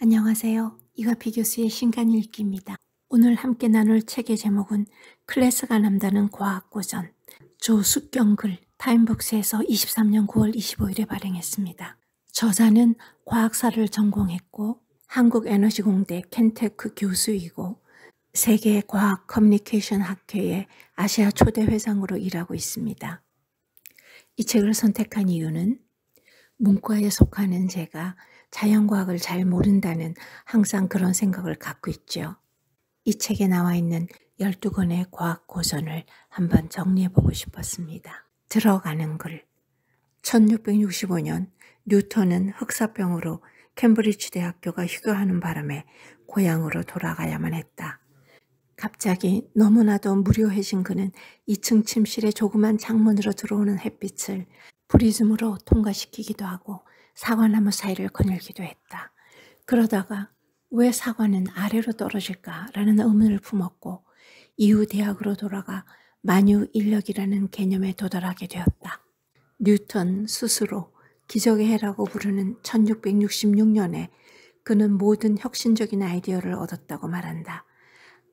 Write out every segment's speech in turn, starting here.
안녕하세요. 이가피 교수의 신간 읽기입니다. 오늘 함께 나눌 책의 제목은 클래스가 남다른 과학고전, 조숙경 글, 타임북스에서 23년 9월 25일에 발행했습니다. 저자는 과학사를 전공했고 한국에너지공대 켄테크 교수이고 세계과학 커뮤니케이션 학회의 아시아 초대 회장으로 일하고 있습니다. 이 책을 선택한 이유는 문과에 속하는 제가 자연과학을 잘 모른다는 항상 그런 생각을 갖고 있죠. 이 책에 나와 있는 12권의 과학 고전을 한번 정리해보고 싶었습니다. 들어가는 글. 1665년 뉴턴은 흑사병으로 캠브리지 대학교가 휴교하는 바람에 고향으로 돌아가야만 했다. 갑자기 너무나도 무료해진 그는 2층 침실에 조그만 창문으로 들어오는 햇빛을 프리즘으로 통과시키기도 하고 사과나무 사이를 거닐기도 했다. 그러다가 왜 사과는 아래로 떨어질까라는 의문을 품었고 이후 대학으로 돌아가 만유인력이라는 개념에 도달하게 되었다. 뉴턴 스스로 기적의 해라고 부르는 1666년에 그는 모든 혁신적인 아이디어를 얻었다고 말한다.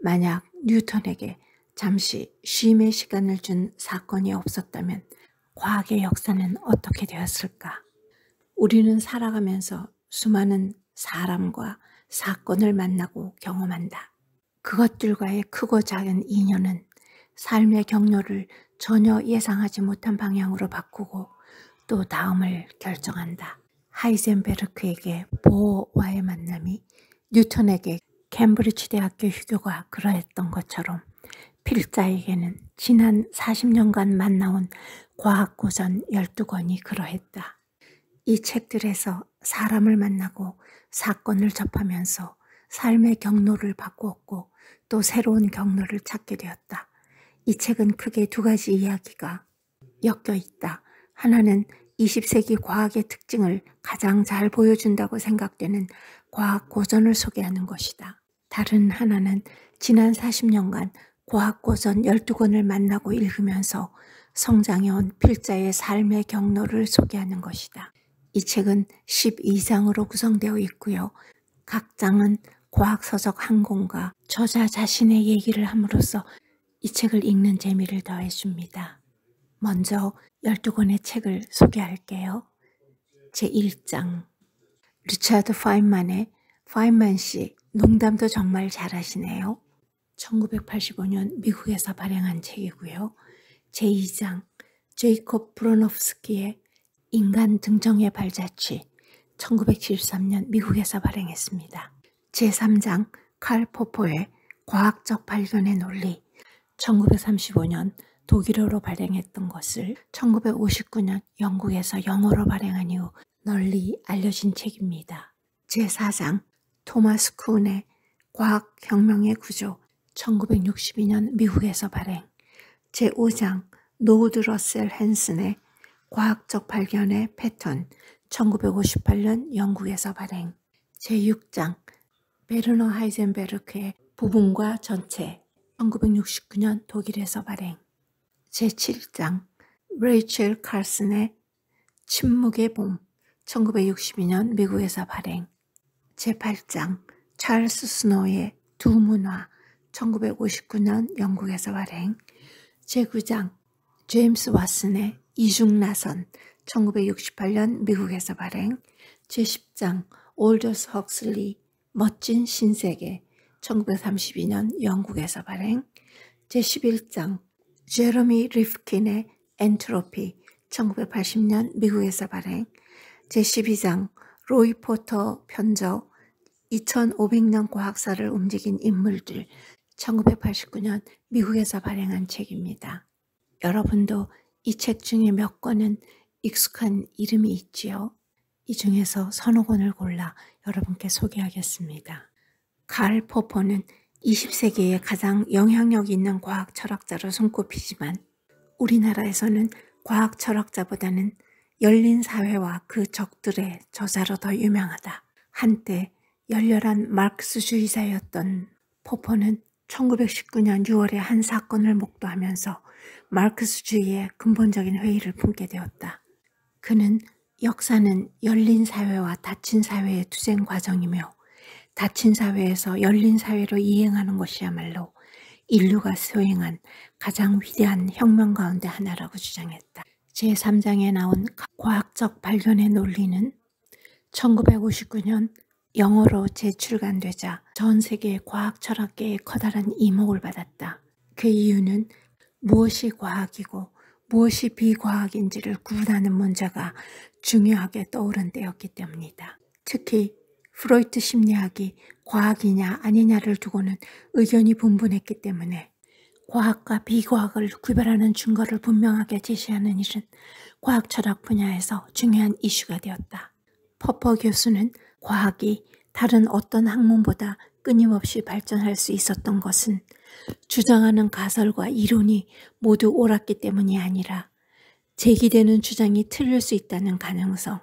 만약 뉴턴에게 잠시 쉼의 시간을 준 사건이 없었다면 과학의 역사는 어떻게 되었을까? 우리는 살아가면서 수많은 사람과 사건을 만나고 경험한다. 그것들과의 크고 작은 인연은 삶의 경로를 전혀 예상하지 못한 방향으로 바꾸고 또 다음을 결정한다. 하이젠베르크에게 보어와의 만남이 뉴턴에게 캠브리지 대학교 휴교가 그러했던 것처럼 필자에게는 지난 40년간 만나온 과학고전 12권이 그러했다. 이 책들에서 사람을 만나고 사건을 접하면서 삶의 경로를 바꾸었고 또 새로운 경로를 찾게 되었다. 이 책은 크게 두 가지 이야기가 엮여 있다. 하나는 20세기 과학의 특징을 가장 잘 보여준다고 생각되는 과학 고전을 소개하는 것이다. 다른 하나는 지난 40년간 과학 고전 12권을 만나고 읽으면서 성장해온 필자의 삶의 경로를 소개하는 것이다. 이 책은 12장으로 구성되어 있고요. 각 장은 과학서적 한 권과 저자 자신의 얘기를 함으로써 이 책을 읽는 재미를 더해줍니다. 먼저 12권의 책을 소개할게요. 제1장 리차드 파인만의 파인만 씨, 농담도 정말 잘하시네요. 1985년 미국에서 발행한 책이고요. 제2장 제이콥 브로노프스키의 인간 등정의 발자취 1973년 미국에서 발행했습니다. 제3장 칼 포포의 과학적 발견의 논리 1935년 독일어로 발행했던 것을 1959년 영국에서 영어로 발행한 이후 널리 알려진 책입니다. 제4장 토마스 쿤의 과학혁명의 구조 1962년 미국에서 발행. 제5장 노드 러셀 헨슨의 과학적 발견의 패턴 1958년 영국에서 발행. 제6장 베르너 하이젠베르크의 부분과 전체 1969년 독일에서 발행. 제7장 레이첼 칼슨의 침묵의 봄 1962년 미국에서 발행. 제8장 찰스 스노우의 두 문화 1959년 영국에서 발행. 제9장 제임스 왓슨의 이중나선 1968년 미국에서 발행. 제10장 올더스 헉슬리 멋진 신세계 1932년 영국에서 발행. 제11장 제러미 리프킨의 엔트로피 1980년 미국에서 발행. 제12장 로이 포터 편저 2500년 과학사를 움직인 인물들 1989년 미국에서 발행한 책입니다. 여러분도 이 책 중에 몇 권은 익숙한 이름이 있지요. 이 중에서 서너 권을 골라 여러분께 소개하겠습니다. 칼 포퍼는 20세기에 가장 영향력 있는 과학 철학자로 손꼽히지만 우리나라에서는 과학 철학자보다는 열린 사회와 그 적들의 저자로 더 유명하다. 한때 열렬한 마르크스주의자였던 포퍼는 1919년 6월에 한 사건을 목도하면서 마르크스주의의 근본적인 회의를 품게 되었다. 그는 역사는 열린 사회와 닫힌 사회의 투쟁 과정이며 닫힌 사회에서 열린 사회로 이행하는 것이야말로 인류가 수행한 가장 위대한 혁명 가운데 하나라고 주장했다. 제3장에 나온 과학적 발견의 논리는 1959년 영어로 재출간되자 전 세계 과학 철학계의 커다란 이목을 받았다. 그 이유는 무엇이 과학이고 무엇이 비과학인지를 구분하는 문제가 중요하게 떠오른 때였기 때문이다. 특히 프로이트 심리학이 과학이냐 아니냐를 두고는 의견이 분분했기 때문에 과학과 비과학을 구별하는 증거를 분명하게 제시하는 일은 과학 철학 분야에서 중요한 이슈가 되었다. 퍼퍼 교수는 과학이 다른 어떤 학문보다 끊임없이 발전할 수 있었던 것은 주장하는 가설과 이론이 모두 옳았기 때문이 아니라 제기되는 주장이 틀릴 수 있다는 가능성,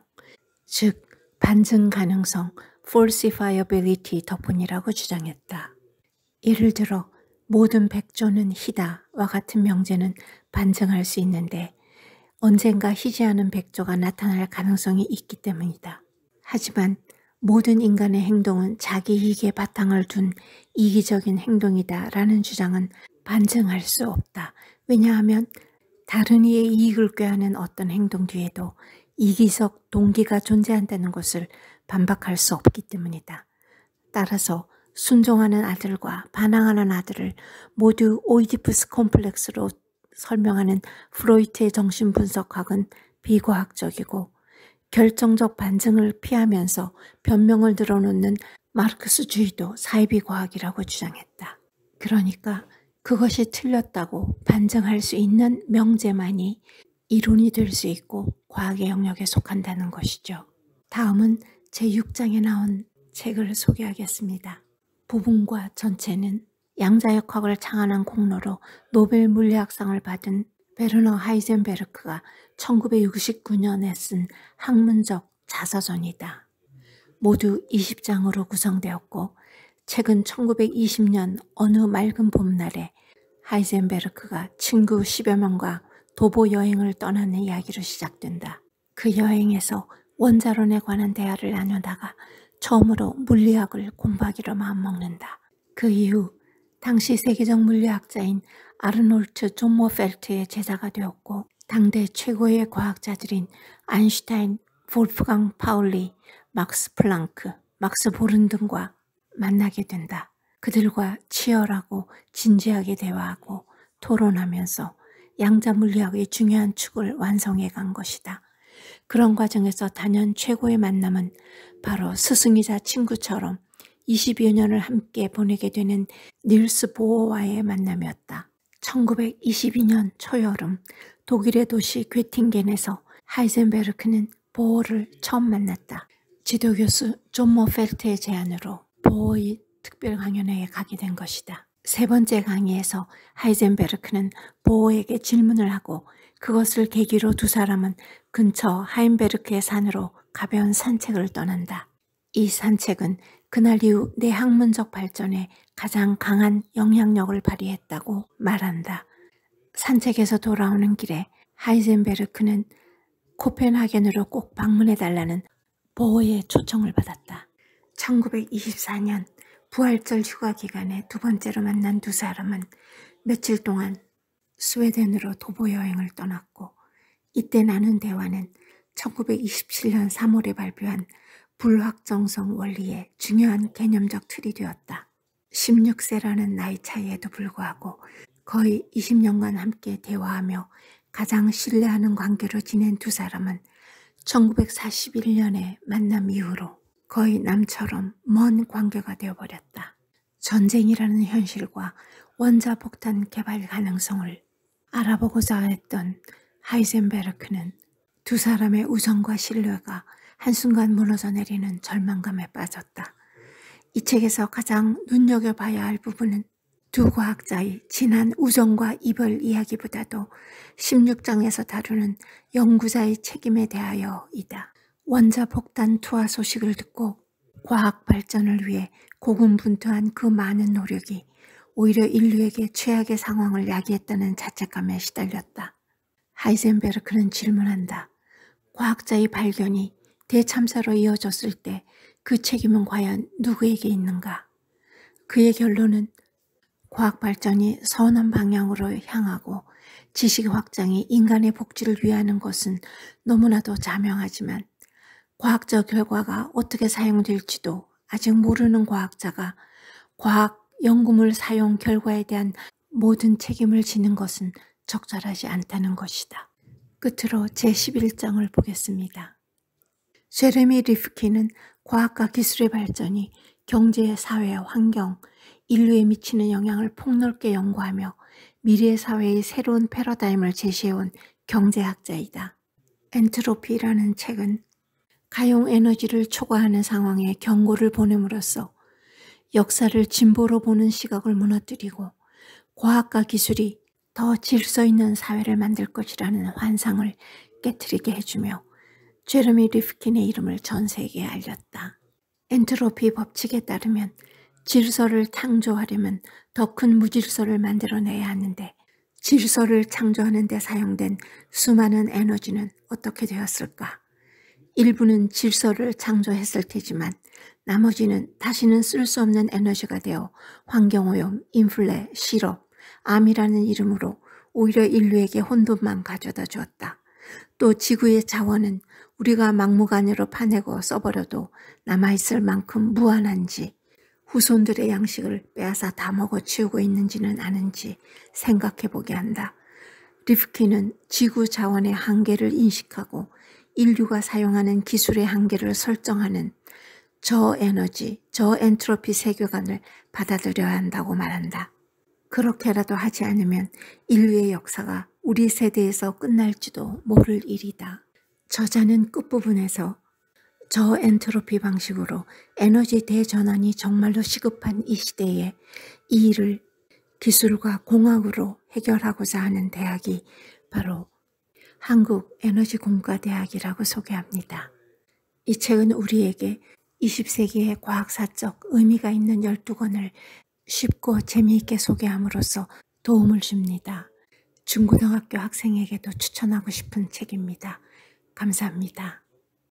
즉 반증 가능성, falsifiability 덕분이라고 주장했다. 예를 들어 모든 백조는 희다와 같은 명제는 반증할 수 있는데 언젠가 희지 않은 백조가 나타날 가능성이 있기 때문이다. 하지만 모든 인간의 행동은 자기 이익에 바탕을 둔 이기적인 행동이다 라는 주장은 반증할 수 없다. 왜냐하면 다른 이의 이익을 꾀하는 어떤 행동 뒤에도 이기적 동기가 존재한다는 것을 반박할 수 없기 때문이다. 따라서 순종하는 아들과 반항하는 아들을 모두 오이디푸스 콤플렉스로 설명하는 프로이트의 정신분석학은 비과학적이고 결정적 반증을 피하면서 변명을 늘어놓는 마르크스주의도 사이비과학이라고 주장했다. 그러니까 그것이 틀렸다고 반증할 수 있는 명제만이 이론이 될 수 있고 과학의 영역에 속한다는 것이죠. 다음은 제6장에 나온 책을 소개하겠습니다. 부분과 전체는 양자역학을 창안한 공로로 노벨 물리학상을 받은 베르너 하이젠베르크가 1969년에 쓴 학문적 자서전이다. 모두 20장으로 구성되었고 책은 1920년 어느 맑은 봄날에 하이젠베르크가 친구 10여 명과 도보 여행을 떠나는 이야기로 시작된다. 그 여행에서 원자론에 관한 대화를 나누다가 처음으로 물리학을 공부하기로 마음먹는다. 그 이후 당시 세계적 물리학자인 아르놀트 존모펠트의 제자가 되었고 당대 최고의 과학자들인 아인슈타인, 볼프강 파울리, 막스 플랑크, 막스 보른 등과 만나게 된다. 그들과 치열하고 진지하게 대화하고 토론하면서 양자 물리학의 중요한 축을 완성해 간 것이다. 그런 과정에서 단연 최고의 만남은 바로 스승이자 친구처럼 20여 년을 함께 보내게 되는 닐스 보어와의 만남이었다. 1922년 초여름 독일의 도시 괴팅겐에서 하이젠베르크는 보어를 처음 만났다. 지도교수 존 모펠트의 제안으로 보어의 특별 강연회에 가게 된 것이다. 세 번째 강의에서 하이젠베르크는 보어에게 질문을 하고 그것을 계기로 두 사람은 근처 하인베르크의 산으로 가벼운 산책을 떠난다. 이 산책은 그날 이후 내 학문적 발전에 가장 강한 영향력을 발휘했다고 말한다. 산책에서 돌아오는 길에 하이젠베르크는 코펜하겐으로 꼭 방문해달라는 보어의 초청을 받았다. 1924년 부활절 휴가 기간에 두 번째로 만난 두 사람은 며칠 동안 스웨덴으로 도보 여행을 떠났고 이때 나눈 대화는 1927년 3월에 발표한 불확정성 원리의 중요한 개념적 틀이 되었다. 16세라는 나이 차이에도 불구하고 거의 20년간 함께 대화하며 가장 신뢰하는 관계로 지낸 두 사람은 1941년에 만남 이후로 거의 남처럼 먼 관계가 되어버렸다. 전쟁이라는 현실과 원자폭탄 개발 가능성을 알아보고자 했던 하이젠베르크는 두 사람의 우정과 신뢰가 한순간 무너져 내리는 절망감에 빠졌다. 이 책에서 가장 눈여겨봐야 할 부분은 두 과학자의 진한 우정과 이별 이야기보다도 16장에서 다루는 연구자의 책임에 대하여이다. 원자폭탄 투하 소식을 듣고 과학 발전을 위해 고군분투한 그 많은 노력이 오히려 인류에게 최악의 상황을 야기했다는 자책감에 시달렸다. 하이젠베르크는 질문한다. 과학자의 발견이 대참사로 이어졌을 때 그 책임은 과연 누구에게 있는가? 그의 결론은 과학 발전이 선한 방향으로 향하고 지식 확장이 인간의 복지를 위하는 것은 너무나도 자명하지만 과학적 결과가 어떻게 사용될지도 아직 모르는 과학자가 과학 연구물 사용 결과에 대한 모든 책임을 지는 것은 적절하지 않다는 것이다. 끝으로 제11장을 보겠습니다. 제레미 리프킨은 과학과 기술의 발전이 경제, 사회, 환경, 인류에 미치는 영향을 폭넓게 연구하며 미래 사회의 새로운 패러다임을 제시해온 경제학자이다. 엔트로피라는 책은 가용 에너지를 초과하는 상황에 경고를 보냄으로써 역사를 진보로 보는 시각을 무너뜨리고 과학과 기술이 더 질서 있는 사회를 만들 것이라는 환상을 깨트리게 해주며 제레미 리프킨의 이름을 전 세계에 알렸다. 엔트로피 법칙에 따르면 질서를 창조하려면 더 큰 무질서를 만들어내야 하는데 질서를 창조하는 데 사용된 수많은 에너지는 어떻게 되었을까? 일부는 질서를 창조했을 테지만 나머지는 다시는 쓸 수 없는 에너지가 되어 환경오염, 인플레, 실업, 암이라는 이름으로 오히려 인류에게 혼돈만 가져다 주었다. 또 지구의 자원은 우리가 막무가내로 파내고 써버려도 남아있을 만큼 무한한지 후손들의 양식을 빼앗아 다 먹어치우고 있는지는 아는지 생각해보게 한다. 리프킨은 지구 자원의 한계를 인식하고 인류가 사용하는 기술의 한계를 설정하는 저에너지, 저엔트로피 세계관을 받아들여야 한다고 말한다. 그렇게라도 하지 않으면 인류의 역사가 우리 세대에서 끝날지도 모를 일이다. 저자는 끝부분에서 저엔트로피 방식으로 에너지 대전환이 정말로 시급한 이 시대에 이 일을 기술과 공학으로 해결하고자 하는 대학이 바로 한국에너지공과대학이라고 소개합니다. 이 책은 우리에게 20세기의 과학사적 의미가 있는 12권을 쉽고 재미있게 소개함으로써 도움을 줍니다. 중고등학교 학생에게도 추천하고 싶은 책입니다. 감사합니다.